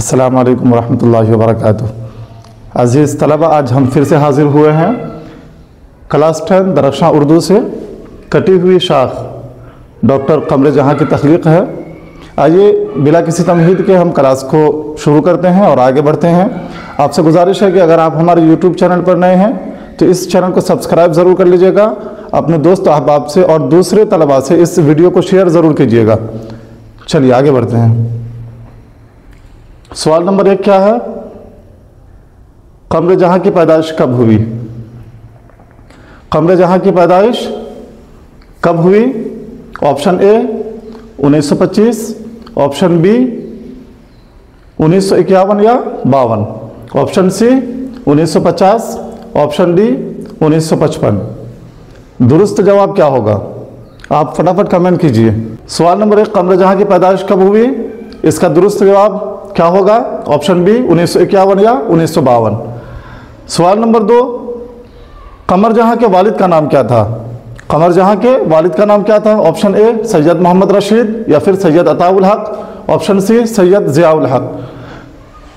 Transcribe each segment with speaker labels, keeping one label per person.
Speaker 1: अस्सलामु अलैकुम वरहमतुल्लाहि वबरकातुहू। अज़ीज़ तलबा, आज हम फिर से हाज़िर हुए हैं क्लास 10 दरख्शां उर्दू से कटी हुई शाख डॉक्टर कमर जहाँ की तख्लीक़ है। आइए बिला किसी तमहीद के हम क्लास को शुरू करते हैं और आगे बढ़ते हैं। आपसे गुजारिश है कि अगर आप हमारे यूट्यूब चैनल पर नए हैं तो इस चैनल को सब्सक्राइब ज़रूर कर लीजिएगा, अपने दोस्त अहबाब से और दूसरे तलबा से इस वीडियो को शेयर ज़रूर कीजिएगा। चलिए आगे बढ़ते हैं। सवाल नंबर 1 क्या है? कमर जहाँ की पैदाइश कब हुई? कमर जहाँ की पैदाइश कब हुई? ऑप्शन ए 1925, ऑप्शन बी 1951 या 52, ऑप्शन सी 1950, ऑप्शन डी 1955। दुरुस्त जवाब क्या होगा? आप फटाफट कमेंट कीजिए। सवाल नंबर 1, कमर जहाँ की पैदाइश कब हुई? इसका दुरुस्त जवाब क्या होगा? ऑप्शन बी 1951 या 1952। सवाल नंबर 2, कमर जहाँ के वालिद का नाम क्या था? कमर जहाँ के वालिद का नाम क्या था? ऑप्शन ए सैयद मोहम्मद रशीद या फिर सैयद अताउल हक, ऑप्शन सी सैयद ज़ियाउल हक।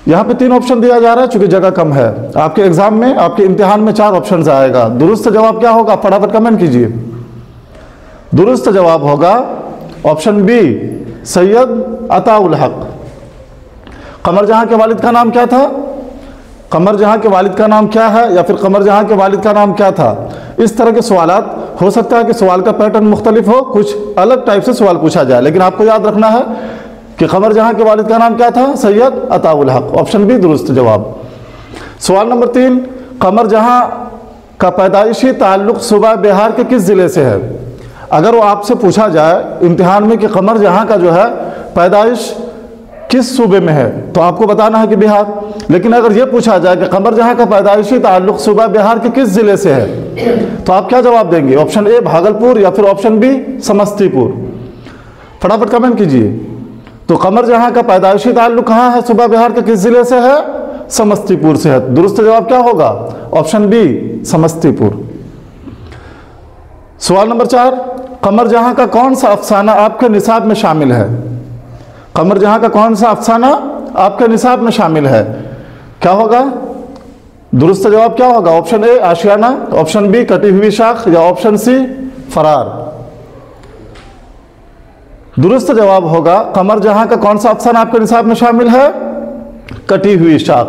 Speaker 1: यहाँ पे 3 ऑप्शन दिया जा रहा है, चूंकि जगह कम है। आपके एग्जाम में, आपके इम्तिहान में 4 ऑप्शन आएगा। दुरुस्त जवाब क्या होगा? फटाफट कमेंट कीजिए। दुरुस्त जवाब होगा ऑप्शन बी सैयद अताउल हक। कमर जहाँ के वालिद का नाम क्या था? कमर जहाँ के वालिद का नाम क्या है या फिर कमर जहाँ के वालिद का नाम क्या था? इस तरह के सवालात हो सकता है कि सवाल का पैटर्न मुख्तलिफ हो, कुछ अलग टाइप से सवाल पूछा जाए, लेकिन आपको याद रखना है कि कमर जहाँ के वालिद का नाम क्या था? सैयद अताउल हक। ऑप्शन बी दुरुस्त जवाब। सवाल नंबर 3, कमर जहाँ का पैदाइशी ताल्लुक सूबा बिहार के किस ज़िले से है? अगर वो आपसे पूछा जाए इम्तिहान में कि कमर जहाँ का जो है पैदाइश किस सूबे में है, तो आपको बताना है कि बिहार। लेकिन अगर ये पूछा जाए कि कमर जहाँ का पैदाइशी ताल्लुक सूबा बिहार के किस ज़िले से है, तो आप क्या जवाब देंगे? ऑप्शन ए भागलपुर या फिर ऑप्शन बी समस्तीपुर। फटाफट कमेंट कीजिए। तो कमर जहाँ का पैदाइशी ताल्लुक कहाँ है? सूबा बिहार के किस ज़िले से है? समस्तीपुर से है। दुरुस्त जवाब क्या होगा? Option B Samastipur. सवाल नंबर 4, कमर जहाँ का कौन सा अफसाना आपके निसाब में शामिल है? कमर जहाँ का कौन सा अफसाना आपके निसाब में शामिल है? क्या होगा? दुरुस्त जवाब क्या होगा? ऑप्शन ए आशियाना, ऑप्शन बी कटी हुई शाख या ऑप्शन सी फरार। दुरुस्त जवाब होगा कमर जहाँ का कौन सा अफसाना आपके निसाब में शामिल है? कटी हुई शाख।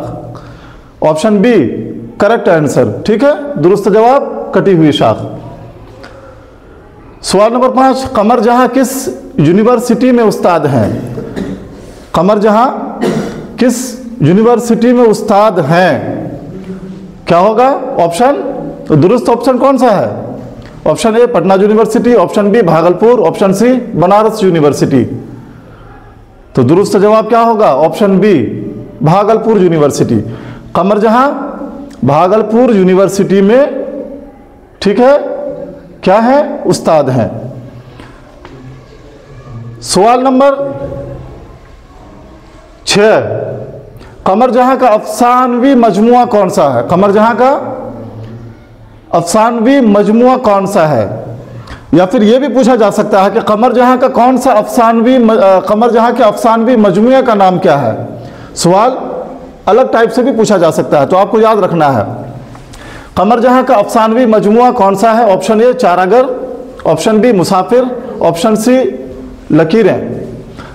Speaker 1: Option B correct answer. ठीक है, दुरुस्त जवाब कटी हुई शाख। सवाल नंबर 5, कमर जहाँ किस यूनिवर्सिटी में उस्ताद हैं? कमर जहाँ किस यूनिवर्सिटी में उस्ताद हैं? क्या होगा ऑप्शन? तो दुरुस्त ऑप्शन कौन सा है? Option A Patna university, option B Bhagalpur, option C Banaras university. तो दुरुस्त जवाब क्या होगा? Option B Bhagalpur university. Qamar Jahan Bhagalpur university में, ठीक है, क्या है? उस्ताद हैं। सवाल नंबर 6, कमर जहाँ का अफसानवी मजमुआ कौन सा है? कमर जहाँ का अफसानवी मजमुआ कौन सा है? या फिर यह भी पूछा जा सकता है कि कमर जहाँ का कौन सा कमर जहाँ के अफसानवी मजमुए का नाम क्या है? सवाल अलग टाइप से भी पूछा जा सकता है, तो आपको याद रखना है कमर जहाँ का अफसानवी मजमुआ कौन सा है? ऑप्शन ए चारागर, ऑप्शन बी मुसाफिर, ऑप्शन सी लकीरें।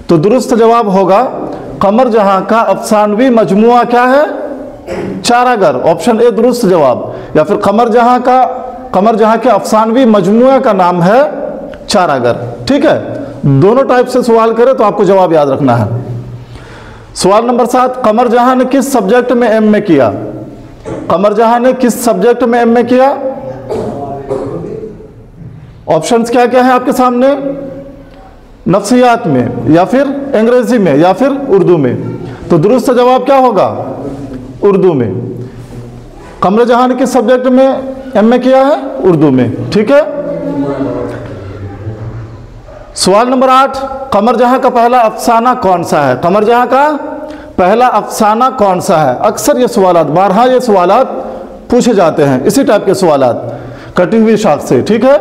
Speaker 1: तो दुरुस्त जवाब होगा कमर जहाँ का अफसानवी मजमुआ क्या है? चारागर। ऑप्शन ए दुरुस्त जवाब। या फिर कमर जहाँ के अफसानवी मजमुए का नाम है चारागर। ठीक है, दोनों टाइप से सवाल करें तो आपको जवाब याद रखना है। सवाल नंबर 7, कमर जहाँ ने किस सब्जेक्ट में एमए किया? कमर जहाँ ने किस सब्जेक्ट में एमए किया? ऑप्शंस क्या क्या है आपके सामने? नफ्सियात में या फिर अंग्रेजी में या फिर उर्दू में। तो दुरुस्त जवाब क्या होगा? उर्दू में। कमर जहाँ ने किस सब्जेक्ट में एमए किया है? उर्दू में। ठीक है। सवाल नंबर 8, कमर जहाँ का पहला अफसाना कौन सा है? कमर जहाँ का पहला अफसाना कौन सा है? अक्सर ये सवालात, बारहा ये सवालात पूछे जाते हैं, इसी टाइप के सवालात कटी हुई शाख से। ठीक है,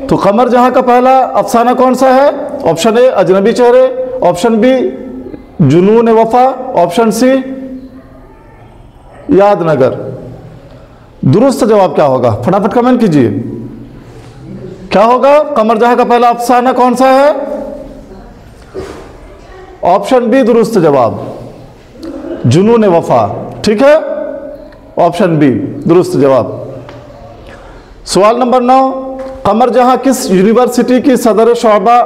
Speaker 1: तो कमर जहाँ का पहला अफसाना कौन सा है? ऑप्शन ए अजनबी चेहरे, ऑप्शन बी जुनून वफा, ऑप्शन सी यादनगर। दुरुस्त जवाब क्या होगा, फटाफट कमेंट कीजिए। क्या होगा, कमर जहां का पहला अफसाना कौन सा है? ऑप्शन बी दुरुस्त जवाब, जुनून वफा। ठीक है, ऑप्शन बी दुरुस्त जवाब। सवाल नंबर 9, कमर जहां किस यूनिवर्सिटी की सदर शोबा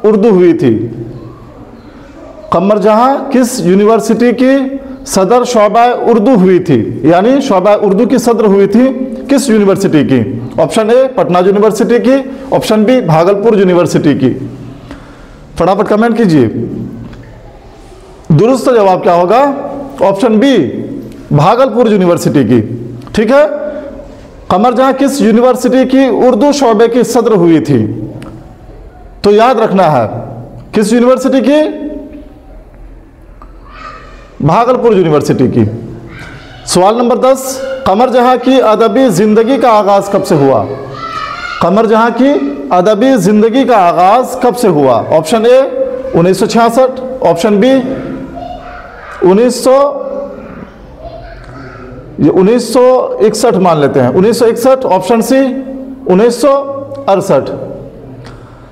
Speaker 1: उर्दू हुई थी? कमर जहां किस यूनिवर्सिटी की सदर शोबा उर्दू हुई थी, यानी शोबा उर्दू की सदर हुई थी किस यूनिवर्सिटी की? ऑप्शन ए पटना यूनिवर्सिटी की, ऑप्शन बी भागलपुर यूनिवर्सिटी की। फटाफट कमेंट कीजिए। दुरुस्त जवाब क्या होगा? ऑप्शन बी भागलपुर यूनिवर्सिटी की। ठीक है, कमर जहां किस यूनिवर्सिटी की उर्दू शोबे की सदर हुई थी? तो याद रखना है किस यूनिवर्सिटी की? भागलपुर यूनिवर्सिटी की। सवाल नंबर 10, कमर जहां की अदबी जिंदगी का आगाज कब से हुआ? कमर जहां की अदबी जिंदगी का आगाज कब से हुआ? ऑप्शन ए 1966, ऑप्शन बी 1961 मान लेते हैं, 1961, ऑप्शन सी 1968।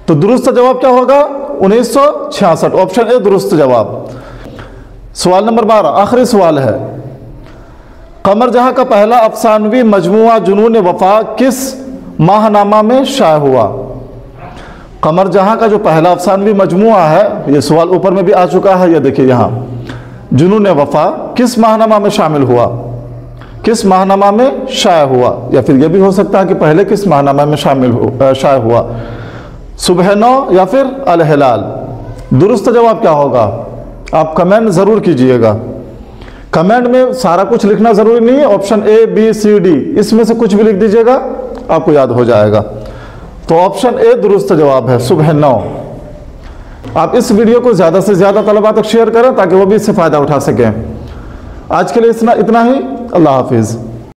Speaker 1: तो दुरुस्त जवाब क्या होगा? 1966, ऑप्शन ए दुरुस्त जवाब। सवाल नंबर 12, आखिरी सवाल है, कमर जहां का पहला अफसानवी मजमुआ जुनून वफा किस माहनामा में शाया हुआ? कमर जहां का जो पहला अफसानवी मजमुआ है, ये सवाल ऊपर में भी आ चुका है, ये देखिए यहाँ, जुनून वफा किस माहनामा में शामिल हुआ? किस माहनामा में शाया हुआ? या फिर यह भी हो सकता है कि पहले किस माहनामा में शाया हुआ, सुबह नौ या फिर अल हिलाल। दुरुस्त जवाब क्या होगा? आप कमेंट जरूर कीजिएगा। कमेंट में सारा कुछ लिखना जरूरी नहीं है, option A B C D इसमें से कुछ भी लिख दीजिएगा, आपको याद हो जाएगा। तो ऑप्शन ए दुरुस्त जवाब है, सुबह 9। आप इस वीडियो को ज़्यादा से ज़्यादा तलबा तक शेयर करें ताकि वो भी इससे फ़ायदा उठा सकें। आज के लिए इतना ही। अल्लाह हाफिज़।